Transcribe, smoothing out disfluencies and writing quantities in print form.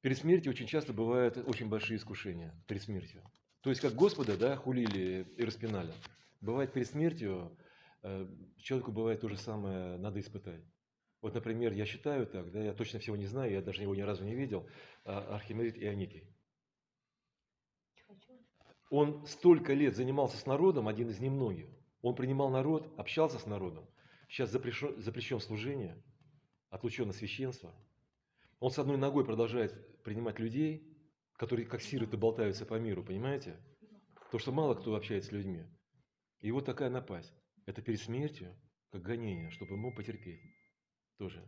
Перед смертью очень часто бывают очень большие искушения, перед смертью. То есть, как Господа, да, хулили и распинали. Бывает перед смертью, э, человеку бывает то же самое, надо испытать. Вот, например, я считаю так, да, я точно всего не знаю, я даже его ни разу не видел, архимандрит Ионикий. Он столько лет занимался с народом, один из немногих. Он принимал народ, общался с народом. Сейчас запрещен служение, отлучено священство. Он с одной ногой продолжает принимать людей, которые как сироты болтаются по миру, понимаете? То, что мало кто общается с людьми. И вот такая напасть. Это перед смертью, как гонение, чтобы ему потерпеть тоже.